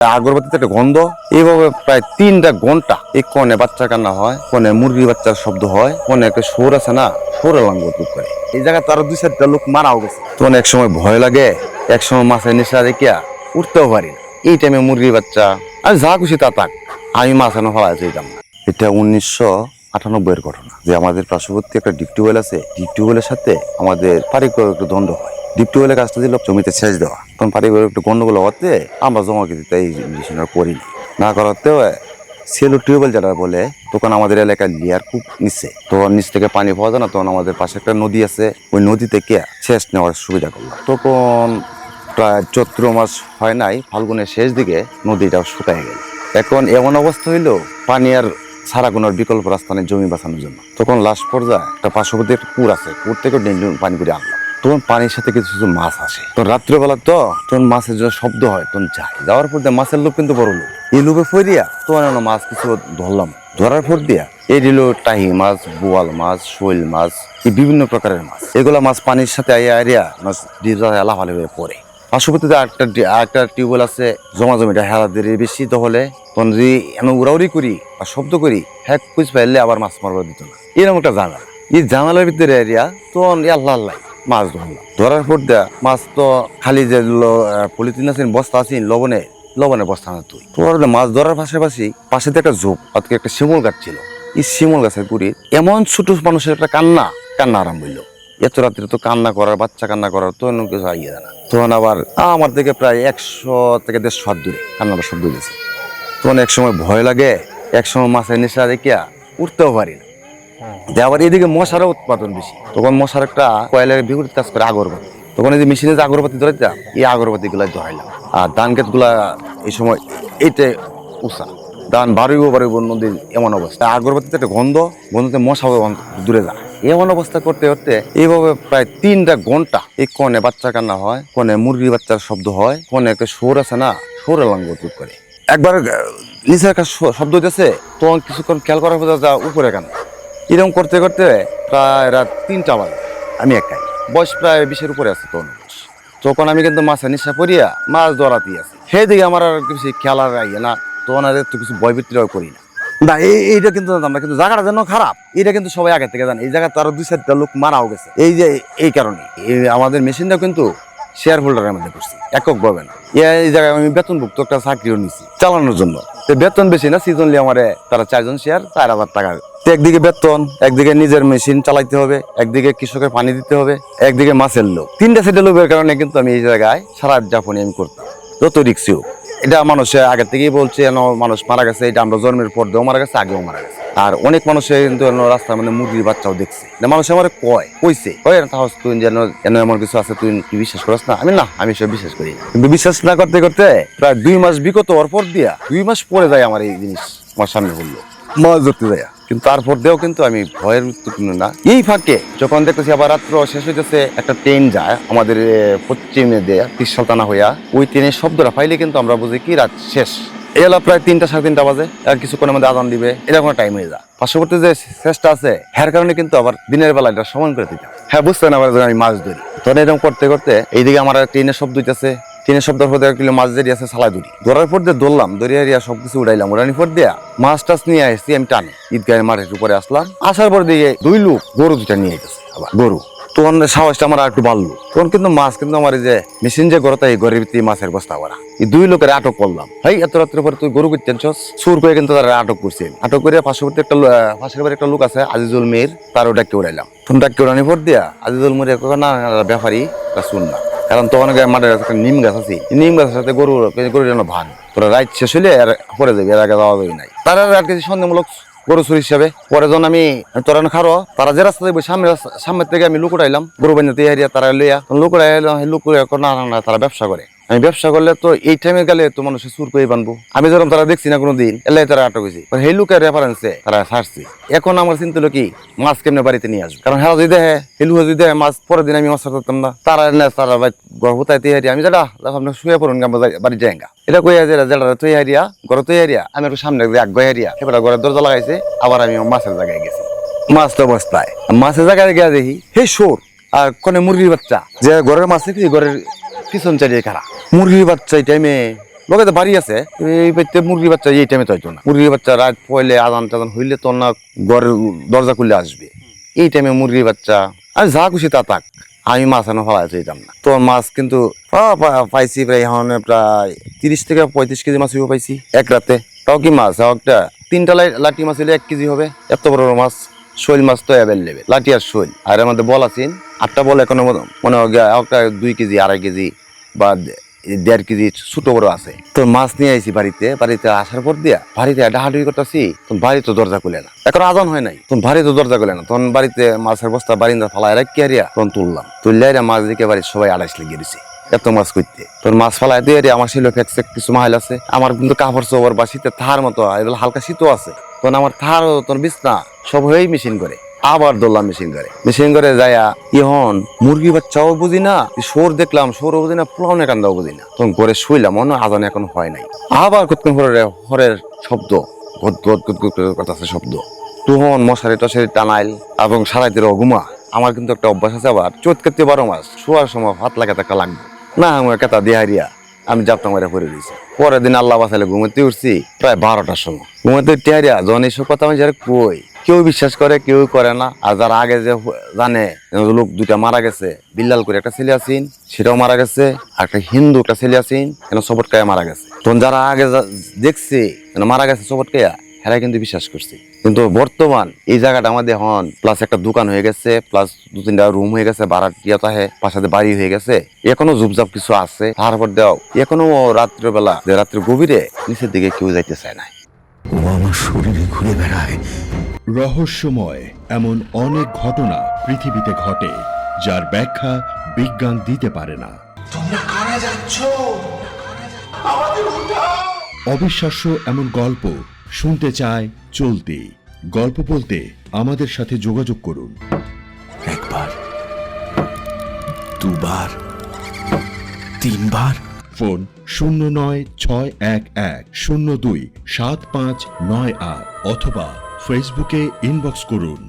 আগরবাতিতে একটা গন্ধ। এইভাবে প্রায় 3টা ঘন্টা এই কনে বাচ্চা কান্না হয়, কনে মুরগি বাচ্চার শব্দ হয়, কনে একটা সুর আছে না, সুরে লাঙ্গল করে। এই জায়গায় তারা 2-4টা লোক মারাও গেছে। তখন এক সময় ভয় লাগে, এক সময় মাছের নেশা দেখিয়া উঠতেও পারি না। এই টাইমে মুরগি বাচ্চা আর যা খুশি তা থাক, আমি মাছ এনে ফেলা যেতাম না। এটা 1998-এর ঘটনা, যে আমাদের পার্শ্ববর্তী একটা ডিপ টিউবওয়েল আছে। ডিপ টিউবওয়েলের সাথে আমাদের পারিবারিক একটু দ্বন্দ্ব হয়। ডিপ টিউবওয়েলের কাজটা দিল জমিতে সেচ দেওয়া, তখন পারিবারিক একটু গন্ডগোল হওয়াতে আমরা জমা দিতে এই জিনিসটা করিনি। না করাতেও সেলু টিউবওয়েল যেটা বলে, তখন আমাদের এলাকায় লেয়ার খুব নিচে, তখন নিচ থেকে পানি পাওয়া যায় না। তখন আমাদের পাশে একটা নদী আছে, ওই নদী থেকে সেচ নেওয়ার সুবিধা করলো। তখন প্রায় চৈত্র মাস হয় নাই, ফাল্গুনের শেষ দিকে নদীটা শুকায় গেল। এখন এমন অবস্থা হইলো, পানি আর ছাড়া কোনো বিকল্প রাস্তা নেই জমি বাঁচানোর জন্য। তখন লাস্ট পর্যায়ে একটা পার্শ্ববর্তী একটা কুর আছে, কুর থেকে পানি করে আনলাম। তখন পানির সাথে কিছু কিছু মাছ আসে। তখন রাত্রেবেলা তখন মাছের জন্য শব্দ হয়, তখন যাওয়ার পর দিয়ে মাছের লোভ কিন্তু বড় লোক, এই লোভে ফরিয়া তখন মাছ কিছু ধরলাম। ধরার পর দিয়া এই দিল টাহি মাছ, বোয়াল মাছ, শৈল মাছ, এই বিভিন্ন প্রকারের মাছ। এগুলা মাছ পানির সাথে আইয়া মাছ লাফালে হয়ে পড়ে। পার্শ্ববর্তীতে একটা টিউবওয়েল আছে, জমিটা হেলাদের বেশি হলে তখন যদি আমি উড়াউড়ি করি আর শব্দ করি, হ্যাঁ কুচ পাইলে আবার মাছ মারবার দিত না। এরকম একটা জানা, এই জানালার ভিতরে এরিয়া তখন আল্লাহ আল্লাহ মাছ ধরলাম। ধরার পর দেয়া মাছ তো খালি যে পলিথিন আছে, বস্তা আছে, লবণের বস্তা না তুই। তোমার মাছ ধরার পাশাপাশি পাশে একটা ঝোপ, আজকে একটা শিমুল গাছ ছিল। এই শিমুল গাছের গুড়ি এমন ছোট মানুষের একটা কান্না আরম্ভ হইলো। এত রাত্রে তো কান্না করার, বাচ্চা কান্না করার তো অন্য কিছু আইয়া না। তখন আবার আমার থেকে প্রায় 100 থেকে 150 হাত দূরে কান্নাটা শব্দ গেছে। তখন এক সময় ভয় লাগে, এক সময় মাছের নেশা দেখিয়া উঠতেও পারি না। আবার এদিকে মশারও উৎপাদন বেশি। তখন মশার একটা কয়লার বিপরীত কাজ করে আগরবাতি। তখন এই যে মেশিনে যে আগরবাতি ধরাইতাম, এই আগরবাতি গুলা ধরাইলাম। আর ধান ক্ষেত গুলা এই সময় এইটা উষা ধান বাড়িব নদীর এমন অবস্থা। আগরবাতিতে একটা গন্ধতে মশা দূরে যায়। এমন অবস্থা করতে করতে এইভাবে প্রায় 3টা ঘন্টা এই কনে বাচ্চা কান্না হয়, কনে মুরগি বাচ্চার শব্দ হয়, কনে একটা সুর আছে না, সুরে লাঙ্গল করে। একবার নিচে একটা শব্দ হইতেছে, তখন কিছুক্ষণ খেয়াল করার পর যা উপরে কান্না। এরকম করতে করতে প্রায় রাত 3টা বাজে। আমি একাই, বয়স প্রায় 20-এর উপরে আছে তখন আমি কিন্তু মাছের নিশা পড়িয়া মাছ ধরাতেই আছি। সেই দিকে আমার আর কিছু খেয়াল আর আইয়া না, তখন আর একটু কিছু ভয় ভিত্তিও করি না। না এইটা কিন্তু জানতাম না, কিন্তু জায়গাটা যেন খারাপ এটা কিন্তু সবাই আগে থেকে জানে। এই জায়গায় তারও 2-4টা লোক মারাও গেছে এই যে এই কারণে। আমাদের মেশিনটা কিন্তু শেয়ার হোল্ডারের মধ্যে করছি, একক পাবেন। এই জায়গায় আমি বেতনভুক্ত একটা চাকরিও নিছি চালানোর জন্য। বেতন বেশি না, সিজনলি আমার তারা 4জন শেয়ার 4,000 টাকা। একদিকে বেতন, একদিকে নিজের মেশিন চালাইতে হবে, একদিকে কৃষকের পানি দিতে হবে, একদিকে মাছের লোক। 3টা সেটের লোকের কারণে কিন্তু আমি এই জায়গায় সারা যাপনে আমি করতাম, যত রিক্সি হোক। এটা মানুষে আগে থেকেই বলছে, মানুষ মারা গেছে, এটা আমরা জন্মের পর দিয়েও মারা গেছে, আগেও মারা গেছে। আর অনেক মানুষে কিন্তু রাস্তার মানে মুরগির বাচ্চাও দেখছে। মানুষ আমার কইছে তাহলে তুই যেন এমন কিছু আছে, তুই কি বিশ্বাস করিস না? আমি সব বিশ্বাস করি। কিন্তু বিশ্বাস না করতে করতে প্রায় 2 মাস বিগত হওয়ার পর দিয়া 2 মাস পরে যায় আমার এই জিনিস আমার সামনে বললো মাছ ধরতে যায়। কিন্তু তারপর দিয়েও কিন্তু আমি ভয়ের মৃত্যু না। এই ফাঁকে যখন দেখতেছি আবার রাত্র শেষ হইতেছে, একটা ট্রেন যায় আমাদের পশ্চিমে দিয়ে তীরসালতানা হইয়া, ওই ট্রেনের শব্দটা পাইলে কিন্তু আমরা বুঝি কি রাত শেষ। এলা প্রায় 3টা 3:30 বাজে, আর কিছুক্ষণের মধ্যে আজান দিবে, এরকম টাইম হয়ে যায়। পার্শ্ববর্তী যে চেষ্টা আছে এর কারণে কিন্তু আবার দিনের বেলা এটা সমান করে দিতাম। হ্যাঁ বুঝতেন আবার আমি মাছ ধরি। তখন এরকম করতে করতে এইদিকে আমার ট্রেনের শব্দ হইতেছে, ট্রেনের শব্দ হতে 1 কিলো মাছ ধরি আছে সালাই ধরি। ধরার পর দিয়ে ধরলাম, ধরিয়া সবকিছু উড়াইলাম। উড়ানি পর দিয়া মাছ টাছ নিয়ে আসছি আমি টানে। ঈদগাহের মাঠের উপরে আসলাম, আসার পর দিকে 2 লোক গরু 2টা নিয়ে যেতেছে। আবার গরু তখন সাহসটা আমার একটু বাড়লো। তখন কিন্তু মাছ কিন্তু আমার এই যে মেশিন যে গড়তা, এই ঘরের ভিতরে মাছের বস্তা করা। এই 2 লোকের আটক করলাম। ভাই এত রাত্রে পরে তুই গরু কিনতেন সুর করে, কিন্তু তারা আটক করছে। আটক করে পার্শ্ববর্তী পাশের বাড়ি একটা লোক আছে আজিজুল মির, তারও ডাক্কে উড়াইলাম। তখন ডাক্কে উড়ানি পর দিয়া আজিজুল মির না ব্যাপারী শুন না, কারণ তখন মাঠের একটা নিম গাছ আছে, নিম গাছের সাথে গরু যেন ভান তোরা রাইট শেষ হইলে আর পরে যাবি, এর আগে যাওয়া যাবে নাই। তারা আর কিছু সন্দেহমূলক গরু চুরি হিসাবে পরে যখন আমি তোরা খারো, তারা যে রাস্তা যাবো সামনের থেকে আমি লুক উঠাইলাম গরু বানিয়ে তৈরি, তারা লইয়া লুক উঠাইলাম। লুক না তারা ব্যবসা করে। আমি ব্যবসা করলে তো এই টাইমে গেলে তো মানুষের চুর করে বানবো। আমি যখন তারা দেখছি না কোনোদিন, এলাই তারা আটক হয়েছি। সেই লুকের রেফারেন্সে তারা ছাড়ছি। এখন আমার চিন্তা হলো কি মাছ কেমনে বাড়িতে নিয়ে আসবো, কারণ হ্যাঁ যদি দেখে হেলু যদি দেখে মাছ, পরের দিন আমি মাছ করতাম না। তারা তারা গর্ভতায় তৈরি, আমি যেটা আপনার শুয়ে পড়ুন বাড়ি যায়গা। এটা কইয়া যেটা তৈরিয়া ঘরে তৈরিয়া, আমি একটু সামনে এক গইয়া এবার ঘরের দরজা লাগাইছে। আবার আমি মাছের জায়গায় গেছি, মাছ তো অবস্থায় মাছের জায়গায় গিয়া দেখি হে সোর আর কোনে মুরগির বাচ্চা, যে ঘরের মাছ ঘরের পিছন চালিয়ে খারা মুরগির বাচ্চা। এই টাইমে লোকে তো বাড়ি আছে এই বাড়িতে মুরগির বাচ্চা এই টাইমে তো হইতো না। মুরগির বাচ্চা রাত পয়লে আজান টাজান হইলে তো না ঘরের দরজা খুলে আসবে। এই টাইমে মুরগির বাচ্চা আর যা খুশি তা তাক, আমি মাছ আনো ফেলা যেতাম না। তো মাছ কিন্তু পাইছি প্রায় এখন প্রায় 30 থেকে 35 কেজি মাছ পাইছি এক রাতে। তাও কি মাছ একটা 3টা লাঠি মাছ হলে 1 কেজি হবে, এত বড় বড় মাছ। শৈল মাছ তো অ্যাভেলেবেল, লাঠি আর শৈল। আর আমাদের বল আছেন 8টা বল, এখন মনে হয় একটা 2 কেজি 2.5 কেজি বা 1.5 কেজি ছোট বড় আছে। তো মাছ নিয়ে আইছি বাড়িতে আসার পর দিয়া বাড়িতে হাঁটাহাঁটি করতেছি, তখন বাড়ি তো দরজা খুলে না, এখন আজান হয় নাই, তখন বাড়ি তো দরজা খুলে না। তখন বাড়িতে মাছের বস্তা বারিন্দা ফালায় রাখি হারিয়া তখন তুললাইরা মাছ দিকে বাড়ির সবাই আড়াইশ লেগে দিছে এত মাছ করতে। তোর মাছ ফালায় দিয়ে আমার ছিল ফেকসেক কিছু মাইল আছে, আমার কিন্তু কাপড় চোপড় বা শীতের থার মতো এগুলো হালকা শীতও আছে। তখন আমার থার তোর বিছনা সব হয়েই মেশিন করে, আবার দৌড়লাম মেশিন করে যাইয়া ইহন মুরগি বাচ্চাও বুঝি না, সোর দেখলাম সোরও বুঝি না, পুলাউনে কান্দাও বুঝি না। তখন ঘরে শুইলাম, মনে হয় আজান এখন হয় নাই। আবার কতক্ষণ পরে হরের শব্দ, করতেছে শব্দ। তখন মশারি টশারি টানাইল এবং সারাইতে ঘুমা। আমার কিন্তু একটা অভ্যাস আছে, আবার চোট কাটতে 12 মাস শোয়ার সময় হাত লাগাতে একটা লাগবে না, আমার কেতা দিয়ে হারিয়া আমি জাপটা মারে পড়ে দিয়েছি। পরের দিন আল্লাহ বাসাইলে ঘুমাতে উঠছি প্রায় 12টার সময়। ঘুমাতে টিয়ারিয়া যখন এইসব কথা আমি যারা কই, কেউ বিশ্বাস করে কেউ করে না। আর যারা আগে যে জানে লোক 2টা মারা গেছে, বিল্লাল করে একটা ছেলে আছেন সেটাও মারা গেছে, আর একটা হিন্দু একটা ছেলে আছেন কেন সবটকায় মারা গেছে। তখন যারা আগে দেখছে মারা গেছে সবটকায়া, হেরা কিন্তু বিশ্বাস করছে। কিন্তু বর্তমান এই জায়গাটা আমাদের এখন প্লাস একটা দোকান হয়ে গেছে, প্লাস 2-3টা রুম হয়ে গেছে, ভাড়াটিয়া তাহে পাশাতে বাড়ি হয়ে গেছে। এখনো ঝুপঝাপ কিছু আছে, তারপর দেও এখনো রাত্রেবেলা রাত্রে গভীরে নিচের দিকে কেউ যাইতে চায় না। ও আমার শরীরে ঘুরে বেড়ায়। রহস্যময় এমন অনেক ঘটনা পৃথিবীতে ঘটে, যার ব্যাখ্যা বিজ্ঞান দিতে পারে না। তোমরা কারা যাচ্ছ? আমাদের উঠাও। অবিশ্বাস্য এমন গল্প শুনতে চায় চলতি গল্প বলতে আমাদের সাথে যোগাযোগ করুন। 1 বার, 2 বার, 3 বার। ফোন 0961102759 অথবা ফেসবুকে ইনবক্স করুন।